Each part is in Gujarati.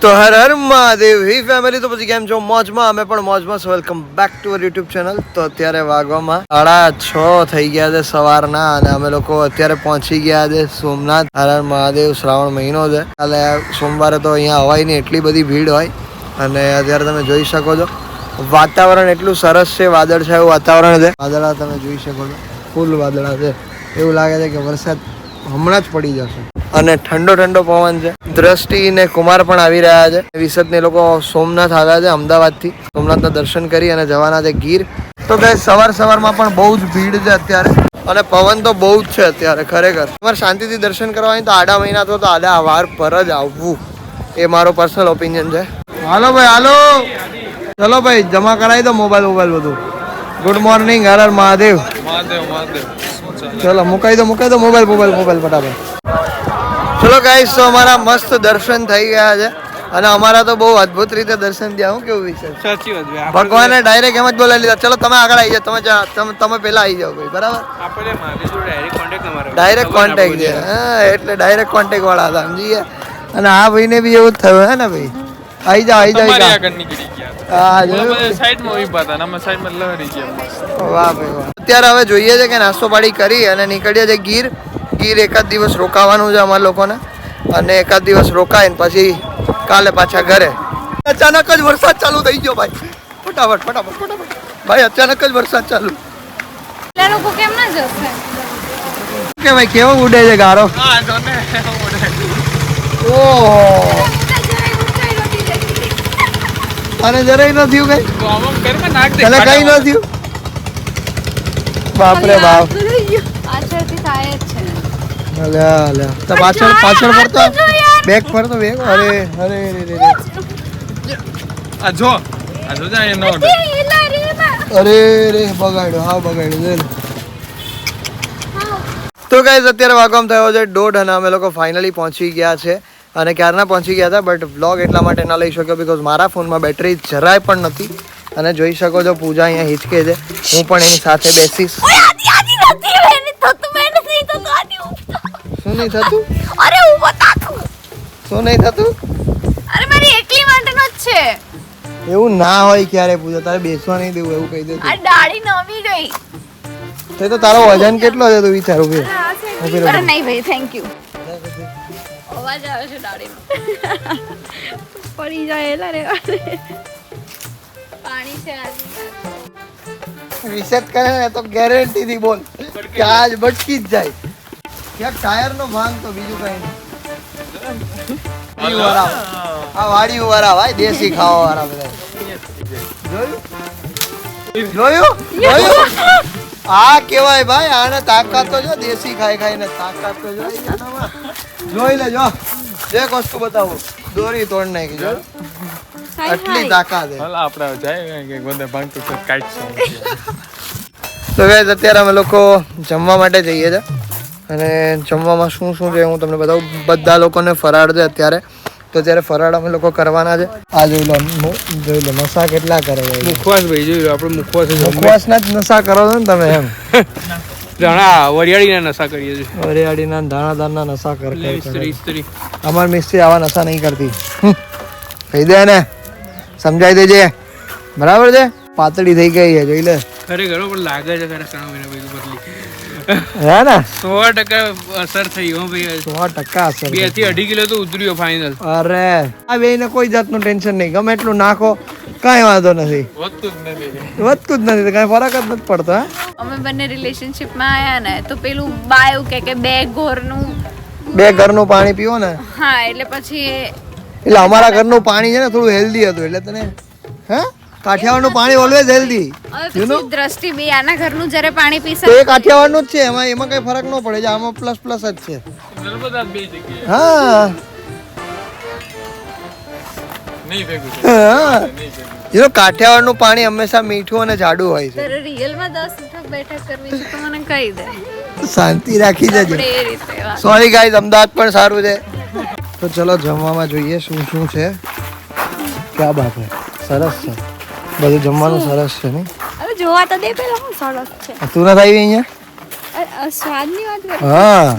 તો હર હર મહાદેવ હી ફેમિલી. તો પછી કેમ છો? મોજમાં. અમે પણ મોજમાં. Welcome back to our YouTube channel. તો અત્યારે વાગવામાં 6:30 થઈ ગયા છે સવારના, અને અમે લોકો અત્યારે પહોંચી ગયા છે સોમનાથ. હર હર મહાદેવ. શ્રાવણ મહિનો છે, એટલે સોમવારે તો અહીંયા હવાય નહીં, એટલી બધી ભીડ હોય. અને અત્યારે તમે જોઈ શકો છો વાતાવરણ એટલું સરસ છે, વાદળછાયું વાતાવરણ છે. વાદળા તમે જોઈ શકો છો, ફૂલ વાદળા છે. એવું લાગે છે કે વરસાદ હમણાં જ પડી જશે. અને ઠંડો ઠંડો પવન છે. દ્રષ્ટિ ને કુમાર પણ આવી રહ્યા છે. વિસત ને લોકો સોમનાથ આવ્યા છે અમદાવાદથી. સોમનાથના દર્શન કરી અને જવાના છે ગીર. તો ગાઈસ સવારમાં પણ બહુ જ ભીડ છે અત્યારે, અને પવન તો બહુ જ છે અત્યારે. ખરેખર તમારે શાંતિથી દર્શન કરવા હોય તો આડા મહિના તો આડા વાર પર જ આવવું, એ મારો પર્સનલ ઓપિનિયન છે. હાલો ભાઈ, હાલો, ચલો ભાઈ, જમા કરાવી દો મોબાઈલ બધું. Good morning. હર હર મહાદેવ. ચલો મુકાઈ દો મોબાઈલ ફટાફટ. ચલો ગાઈસ, તો અમારા મસ્ત દર્શન થઈ ગયા છે, અને અમારા તો બહુ અદ્ભુત રીતે દર્શન થયા. હું કેવું વિશે? સાચી વાત, ભગવાને ડાયરેક્ટ એમ જ બોલાવી લીધા, ચલો તમે આગળ આવી જાઓ, તમે પેલા આવી જાઓ ભાઈ, બરાબર. ડાયરેક્ટ કોન્ટેક્ટ છે, હા, એટલે ડાયરેક્ટ કોન્ટેક્ટ વાળા હતા, સમજી ગયા. અને આ ભાઈને બી એવું જ થયું હે ને ભાઈ. આવી જાઓ. અત્યારે હવે જોઈએ છે કે નાસ્તો પાણી કરી અને નીકળીએ છે ગીર. એકાદ દિવસ રોકાવાનું છે અમારા લોકોને, અને એકાદ દિવસ રોકાઈને પછી કાલે પાછા ઘરે. અચાનક જ વરસાદ ચાલુ થઈ ગયો ભાઈ. ફટાફટ ભાઈ, અચાનક જ વરસાદ ચાલુ. લોકો કેમ ના જશે કે ભાઈ કેવો ઉડે છે ગારો. ઓહો, અને જરાય ન થયું કઈ, કઈ ન થયું. બાપરે બાપ. પાછળથી થાય જ છે. તો પાછળ ફરતો બેક ફરતો બેક. અરે રે બગાડ્યો. તો ગાઈઝ અત્યારે વાગવામાં થયો છે 1:30, અને અમે લોકો ફાઇનલી પહોંચી ગયા છે. અને ક્યારના પહોંચી ગયા હતા, બટ વ્લોગ એટલા માટે ના લઈ શક્યો બીકોઝ મારા ફોનમાં બેટરી જરાય પણ નથી. અને જોઈ શકો છો પૂજા અહીંયા હિચકે છે, હું પણ એની સાથે બેસીશ. શું નહીં થતું? અરે હું બતાતું. શું નહીં થતું? અરે મારી એકલી માટેનો જ છે. એવું ના હોય ક્યારે પૂજા, તારે બેસવા નહીં દેવું એવું કહી દે. આ ડાળી નમી ગઈ. તો તારો વજન કેટલો છે તું વિચાર. ઉભી અરે નહીં ભાઈ, થેન્ક યુ. અવાજ આવે છે ડાળીનો. પડી જાય એલા રે. પાણી છે રિસેટ કરે ને તો ગેરંટી થી બોલ કે આજ બટકી જ જાય. ક્યાંક ટાયર નો ભાંગ તો બીજું કઈ નહીં. આ વાડી વાળા ભાઈ, દેશી ખાવા વાળા બધા. જોયું આ કેવાય ભાઈ, આને તાકાત તો જો. દેશી ખાઈને તાકાત તો જોઈ લે. જો એક વસ્તુ બતાવું, દોરી તોડ નાખી. જો આટલી તાકાત છે. આપણે જાય કે ગોદે ભાંગ તો કાઢશે. તો ગાઈસ અત્યારે અમે લોકો જમવા માટે જઈએ છીએ, અને જમવામાં શું છે હું તમને બતાવું. બધા લોકોને ફરાળ છે અત્યારે, તો અત્યારે ફરાળ અમે લોકો કરવાના છે. આ જોઈ લો નશા કેટલા કરે છે. મુખવાસ ભાઈ જોઈ લો, આપણે મુખવાસના જ નશા કરો છો ને તમે એમ. વરિયાળીના નશા કરીએ છીએ. વરિયાળીના દાણાદારના નશા કરે. અમાર મિસ્ત્રી આવા નશા નહીં કરતી. કહી દે ને, સમજાઈ દેજે, બરાબર છે. પાતળી થઈ ગઈ છે, જોઈ લે. ખરેખર પણ લાગે છે હે ને 100% અસર થઈ. 100% અસર. 2 થી 2.5 કિલો તો ઉતર્યો ફાઇનલ. અરે આ બેને કોઈ જાતનું ટેન્શન નહીં, ગમે એટલું નાખો કાંઈ વાંધો નથી. વધતું જ નથી, કાંઈ ફરક જ નથી પડતો. અમે બંને રિલેશનશિપમાં આયા ને તો પેલું બા એવું કે બે ઘરનું પાણી પીવો ને. હા, એટલે પછી એટલે અમારા ઘરનું પાણી છે ને થોડું હેલ્ધી હતું, એટલે તને હે કાઠિયાવાડનું પાણી ઓલવેઝ હેલ્ધી. યુ નો દ્રષ્ટિ બે આના ઘરનું જ્યારે પાણી પીશે તો એ કાઠિયાવાડનું જ છે, એમાં કઈ ફરક ન પડે. આમાં પ્લસ જ છે. હા, યુ નો કાઠિયાવાડનું પાણી હંમેશા મીઠું અને જાડું હોય છે. રિયલમાં 10 ઉઠક બેઠક કરવી છે તો મને કહી દે, શાંતિ રાખી જજો. સોરી ગાઈઝ, અમદાવાદ પણ સારું છે. તો ચલો જમવામાં જોઈએ શું છે. ક્યાં બાત છે, સરસ છે બધું જમવાનું, સરસ છે ને. હવે જોવા તો દે પેલા હું સરસ છે. તું ના આવી અહીંયા સ્વાદની વાત કર. હા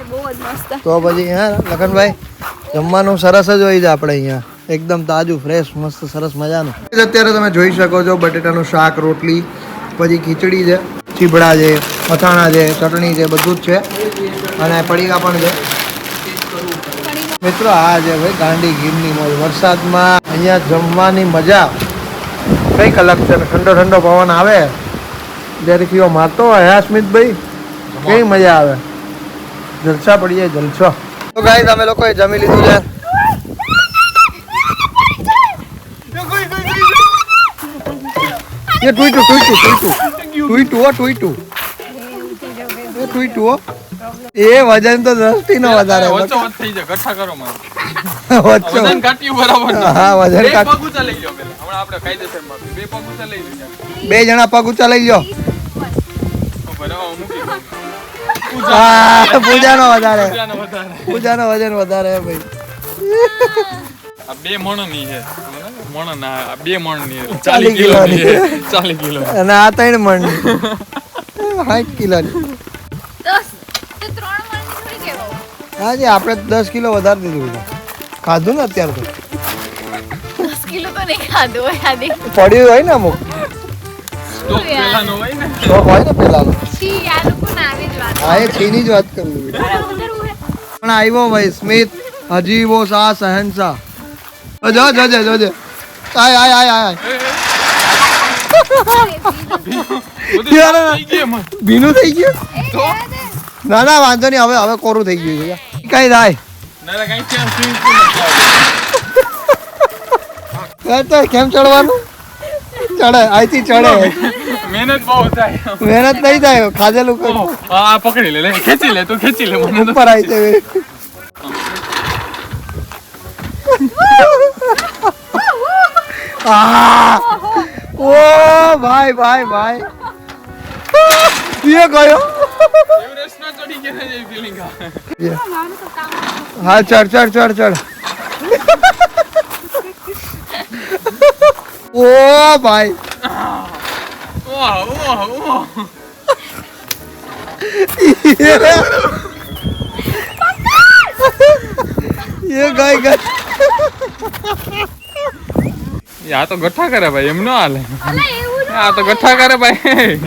બહુ જ મસ્ત. તો પછી હા લખનભાઈ, જમવાનું સરસ જ હોય છે આપણે અહીંયા. એકદમ તાજું ફ્રેશ મસ્ત સરસ મજાનું. અત્યારે તમે જોઈ શકો છો બટેટાનું શાક, રોટલી, પછી ખીચડી છે, ચીબડા છે, અથાણા છે, ચટણી છે, બધું જ છે અને પડીકા પણ છે. મિત્રો આ છે ભાઈ ગાંડી ગીરની મોજ. વરસાદમાં અહીંયા જમવાની મજા કંઈક અલગ છે. ઠંડો ઠંડો પવન આવે જ્યારે કીઓ મારતો હોય. હા સ્મિતભાઈ, કેવી મજા આવે, જલસા પડી જાય જલસો. તો ગાઈસ અમે લોકોએ જમી લીધું છે. એ ટુઈટુ એ વજન તો દ્રષ્ટિ નો વધારે વચ્ચો વચ્ચ થઈ જાય ગઠ્ઠા કરો મારે વચ્ચો વજન કાટ્યું બરાબર છે. હા વજન બે કાટ. પગ ઊંચા લઈ લ્યો પેલા હમણાં આપણે કાયદેસર માં બે પગ ઊંચા લઈ લીધા 2 જણા પગ ઊંચા લઈ લો. બરાબર મૂકી દો. હા પૂજાનો વધારે, પૂજાનો વધારે પૂજાનો વજન વધારે હે ભાઈ. આ 2 મણ ની છે મણ ના આ 2 મણ ની 40 કિલોની. 40 કિલો અને આ 3 મણ 60 કિલોની. હાજી આપણે 10 કિલો વધારે દીધું છે. ખાધું ને અત્યારે તો 10 કિલો તો નહીં ખાધું હોય આદિ. પડ્યું હોય ને અમુક સ્ટોક પેલાનો હોય ને શોખ હોય ને પેલાનો. છી આ લોકો ના આવી જ વાત. હા એ છીની જ વાત કરું છું. પણ આવ્યો ભાઈ સ્મિત હજીબો શાહ શહેનશાહ. જોજે આય આય આય આય. બધું થઈ ગયું એમાં. ભીનું થઈ ગયું. તો ના ના વાંધો નહીં, હવે કોરું થઈ ગયું છે. કઈ થાય ના કઈ છે સ્વિમિંગ તો કેમ ચડવાનું? ચડે અહીંથી ચડે. મહેનત બહુ થાય મહેનત નહીં થાય, ખાધેલું કર. આ પકડી લે ખેંચી લે તું ખેંચી લે મને તો ઉપર આવી જાય. ઓ ભાઈ ભાઈ ભાઈ ये गयो. એવરેસ્ટ ના ચડી ગયા છે ફીલિંગ આવે हाँ चढ़ ओ भाई વાહ વાહ વાહ ये गए આ તો ગઠ્ઠા કરે ભાઈ એમ ન હાલે આ તો ગઠ્ઠા કરે ભાઈ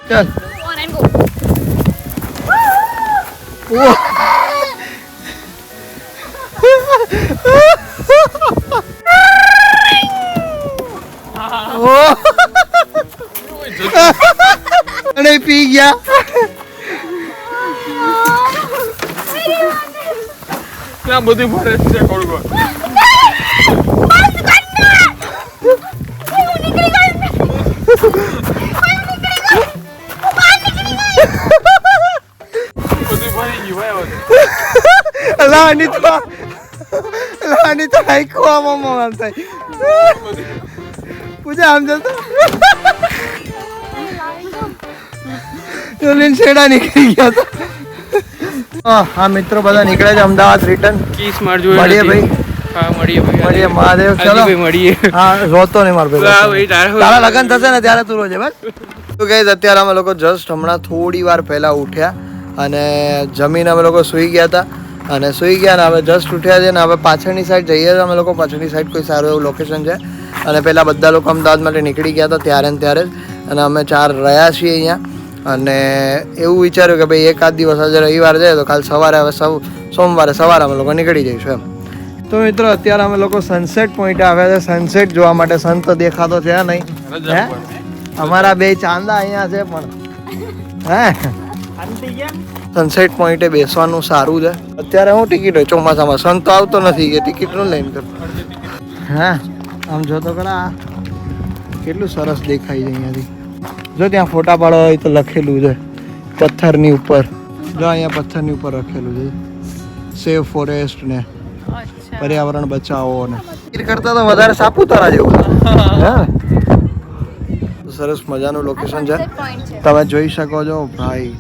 चल On and go. ओ अरे पी गया. ત્યાં બધી ભરે છે કોળગો બધી ભરી ગઈ ભાઈ लानी तो हाई को मामा मानता है पूजा हम जल्द तो लेन शेड़ा निकल गया था. हाँ मित्रों બધા નીકળે છે અમદાવાદ રિટર્ન. કિસ મારજો મળીએ ભાઈ. હા મળીએ ભાઈ મળીએ મહાદેવ. ચલો ભાઈ મળીએ હા રોતો નહીં માર ભાઈ. હા ભાઈ તારા લગન થશે ને ત્યારે તું રોજે બસ. તો ગાઈસ અત્યારે અમે લોકો જસ્ટ હમણાં થોડી વાર પહેલા ઉઠ્યા અને જમીને અમે લોકો સૂઈ ગયા હતા અને સૂઈ ગયા ને હવે જસ્ટ ઉઠ્યા છે ને હવે પાછળની સાઈડ જઈએ છીએ અમે લોકો. પાછળની સાઈડ કોઈ સારું એવું લોકેશન છે અને પહેલા બધા લોકો અમદાવાદ માટે નીકળી ગયા હતા ત્યારે ને ત્યારે જ અને અમે 4 રહ્યા છીએ અહીંયા અને એવું વિચાર્યું કે ભાઈ એકાદ દિવસ આજે રવિવાર જાય તો કાલ સવારે હવે સોમવારે સવારે અમે લોકો નીકળી જઈશું એમ. તો મિત્રો અત્યારે અમે લોકો સનસેટ પોઈન્ટ આવ્યા છે સનસેટ જોવા માટે. સન તો દેખાતો છે નહીં હે અમારા 2 ચાંદા અહીંયા છે પણ હે સનસેટ પોઈન્ટે બેસવાનું સારું છે. અત્યારે હું ટિકિટ હોય ચોમાસામાં સન તો આવતો નથી કે ટિકિટનું લઈને કર. હા આમ જો તો ખરા કેટલું સરસ દેખાય છે અહીંયાથી. જો ત્યાં ફોટા પાડવા હોય તો લખેલું છે પથ્થરની ઉપર. જો અહીંયા પથ્થરની ઉપર લખેલું છે સેવ ફોરેસ્ટ ને પર્યાવરણ બચાવો ને કરતા તો વધારે સાપુતારા જેવું હા સરસ મજાનું લોકેશન છે. તમે જોઈ શકો છો ભાઈ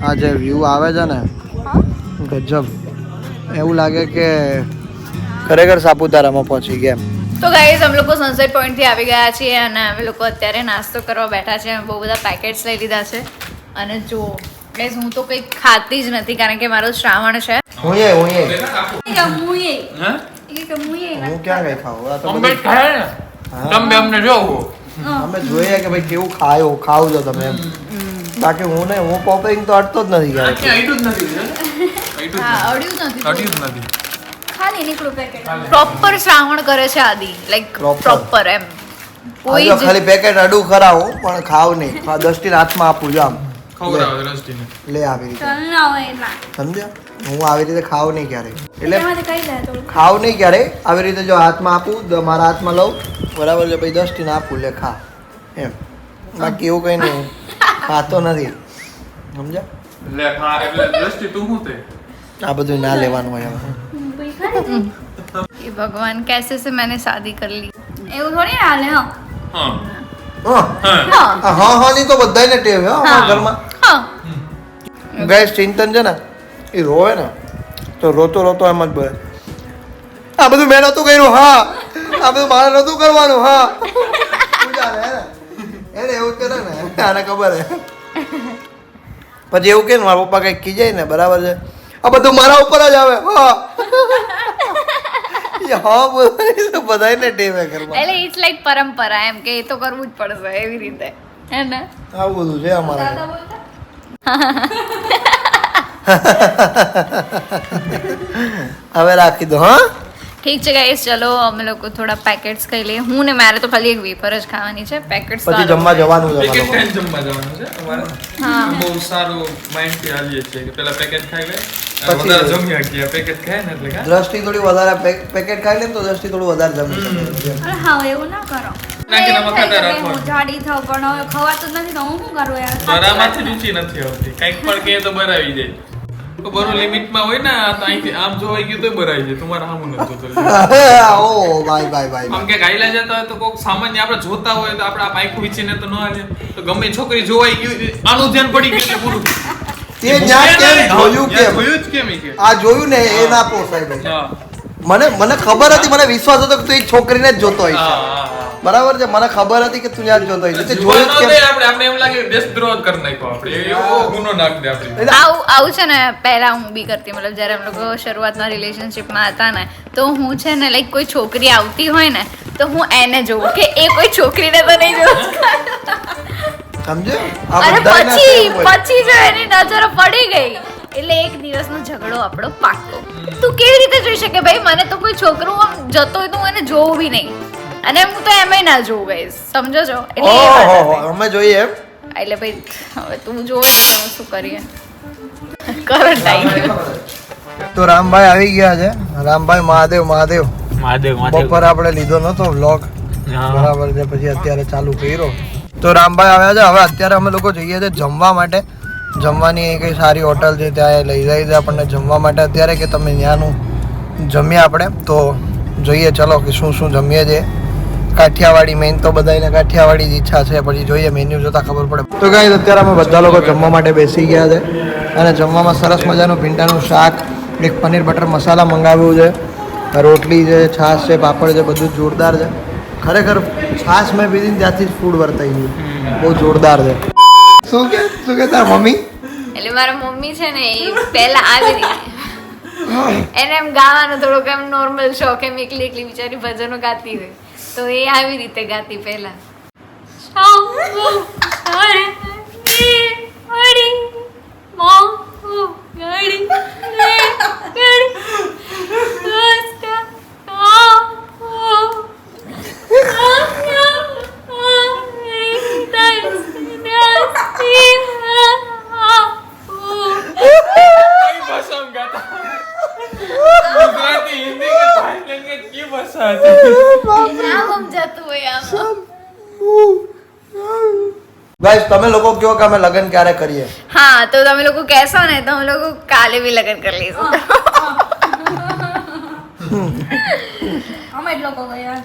આ જે વ્યૂ આવે છે ને ગજબ. એવું લાગે કે ખરેખર સાપુતારામાં પહોંચી ગયા. તો ગાઈઝ અમે લોકો સનસેટ પોઈન્ટ થી આવી ગયા છીએ અને અમે લોકો અત્યારે નાસ્તો કરવા બેઠા છે. બહુ બધા પેકેટ્સ લઈ લીધા છે અને જો Guys, હું તો કંઈ ખાતી જ નથી કારણ કે મારો શ્રાવણ છે. હું ક્યાં ગઈ ખાવું? આ તો અમે બધું- ખાય ને તમે અમને જોવો અમે જોઈએ કે ભાઈ કેવું ખાવ છો તમે એમ. બાકી હું નહીં, હું પોપિંગ તો અડતો જ નથી ક્યારેય. આઈડું જ નથી અડ્યું નથી. અડ્યું જ નથી ખાલી નીકળું પેકેટ. પ્રોપર શ્રાવણ કરે છે આદિ, લાઈક Proper. પ્રોપર એમ. કોઈ આજો જ ખાલી પેકેટ અડું ખરાવું પણ ખાવ નહીં. દસ્ટીને હાથમાં આપું છું આમ. ખવડાવે દ્રષ્ટિને લે આવી રીતે સમજ્યા? હું આવી રીતે ખાવ નહીં ક્યારેય. એટલે ખાવ નહીં ક્યારેય. આવી રીતે જો હાથમાં આપું, મારા હાથમાં લઉં, બરાબર છે, પછી દસ્ટીને આપું, લે ખા એમ. બાકી એવું કંઈ નહીં, ખાતો નથી સમજ્યા? લે હા એટલે દ્રષ્ટિ તું શું તે આ બધું ના લેવાનું હોય હવે. ये भगवान कैसे से मैंने शादी कर ली એવું થોડી હાલે. હા હા હા ની તો બધાયને ટેવ છે હો અમારા ઘરમાં. ગાઈસ ચિંતન છે ને એ રોવે ને તો રોતો રોતો એમ જ બોલે, આ બધું મેં નહોતું કર્યું. હા આ બધું મારે નહોતું કરવાનું. હા શું ચાલે એને એવું કરે ને, આને ખબર હે. પછી એવું કે ને મારા પપ્પા કંઈક કીજાય ને, બરાબર છે, આ બધું મારા ઉપર જ આવે. હા હા બોલવાની તો બધાયને ટેવ હે ઘરમાં. એટલે ઇટ્સ લાઈક પરંપરા એમ કે એ તો કરવું જ પડશે એવી રીતે હે ને. આવું બધું છે અમારા ઘરે. હવે રાખી દો. હા ઠીક છે ગાઈસ, ચલો અમે લોકો થોડા પેકેટ્સ ખાઈ લઈએ. હું ને મારે તો ખાલી એક વેફર જ ખાવાની છે. પેકેટ્સ પછી જમવા જવાનું છે પેકેટ અમારે. ખાઈને જમવા જવાનું છે અમારે. હા. બહુ સારું માઇન્ડ થી હાલીએ છીએ કે પેલા પેકેટ ખાઈ લે પછી- વધારે જમ્યા ગયા પેકેટ ખાય ને એટલે દ્રષ્ટિ થોડી વધારે પેકેટ ખાઈ લે ને તો દ્રષ્ટિ થોડું વધારે જમી શકે. હા એવું ના કરો. નાખીને એવું મખાતા થાય કે હું રાખવાનું. જાડી થાવ પણ હવે ખવાતું જ નથી તો હું શું કરું યાર? બરામાંથી રુચિ નથી આવતી કંઈક પણ કહે તો બરાવી જાય તો બરો લિમિટમાં હોય ને આ તો અહીંથી આમ જોવાઈ ગયું તો બરાવી જાય તમારે સામું નથી જોતો ઓ ભાઈ ભાઈ ભાઈ આમ કે ગાયલા જતા હોય તો કોક સામાન્ય આપણે જોતા હોય તો આપણે આ આંખું વીંચીને તો ન હાલે તો ગમે એ છોકરી જોવાઈ ગયું આનું ધ્યાન પડી ગયું એટલે પૂરું તે જ્યાં કેમ જોયું કેમ? જોયું જ કેમ ઈ કે આ જોયું ને એ ના પોસાય ભાઈ. હા મને ખબર હતી, મને વિશ્વાસ હતો કે તું એ છોકરીને જ જોતો હોય છે. હા બરાબર છે, મને ખબર હતી કે તું યાર જોતો હોય છે. તે જોયું જ કેમ? આપણે એમ લાગે કે દેશદ્રોહ કરી નાખ્યો આપણે એવો ગુનો નાખ દે આપણે એટલે આવું છે ને પહેલા હું બી કરતી, મતલબ જ્યારે અમે લોકો શરૂઆતના રિલેશનશિપમાં હતા ને તો હું છે ને લાઈક કોઈ છોકરી આવતી હોય ને તો હું એને જોઉં કે એ કોઈ છોકરીને તો નહીં જોઉં. સમજે? આ અને બધાયના પછી same હોય. પછી જો એની નજર પડી ગઈ એટલે એક દિવસનો ઝઘડો આપણો પાક્કો. તું કેવી રીતે જોઈ શકે ભાઈ? મને તો કોઈ છોકરો આમ જતો હોય તો હું એને જોઉં બી નહીં, અને હું તો એમાંય ના જોઉં ગાઈસ, સમજો છો? એટલે એ વાત ઓહો, હતી. અમે જોઈએ એમ. એટલે ભાઈ હવે તું જોવે તો હવે શું કરીએ. કરંટ આવી ગયો. તો રામભાઈ આવી ગયા છે. રામભાઈ મહાદેવ મહાદેવ. મહાદેવ બપોર આપણે લીધો નતો વ્લોગ, બરાબર છે, પછી અત્યારે ચાલુ કર્યો. તો રામભાઈ આવ્યા છે. હવે અત્યારે અમે લોકો જઈએ છીએ જમવા માટે. જમવાની કઈ સારી હોટલ છે ત્યાં લઈ જાય છે આપણને જમવા માટે અત્યારે, કે તમે ત્યાંનું જમીએ આપણે. તો જોઈએ ચલો કે શું શું જમીએ છીએ. કાઠિયાવાડી મેઇન તો બધાને કાઠિયાવાડી જ ઈચ્છા છે, પછી જોઈએ મેન્યુ જોતા ખબર પડે. તો ગાઈસ અત્યારે અમે બધા લોકો જમવા માટે બેસી ગયા છે અને જમવામાં સરસ મજાનું ભીંડાનું શાક, એક પનીર બટર મસાલા મંગાવ્યું છે, રોટલી છે, છાશ છે, પાપડ છે, બધું જોરદાર છે. ખરેખર છાશ મેં પીધી ને ત્યાંથી જ ફૂડ વર્તાઈ ગયું, બહુ જોરદાર છે. શું કે તાર મમ્મી? એટલે મારા મમ્મી છે ને એ પહેલા આવી રીતે એને એમ ગાવાનું થોડુંક એમ નોર્મલ શોખ, એમ એકલી એકલી બિચારી ભજનો ગાતી હોય તો એ આવી રીતે ગાતી પહેલા. કઈ ભાષામાં ગાતા ગુજરાતી હિન્દી કે થાઈ લેંગ્વેજ की भाषा है નામ સમજાતું હોય આમાં. ગાઈસ તમે લોકો કહો કે અમે લગ્ન ક્યારે કરીએ? હા તો તમે લોકો કહેશો ને તો અમે લોકો કાલે બી લગ્ન કરી લઈશું. અમે જ લોકો ગયા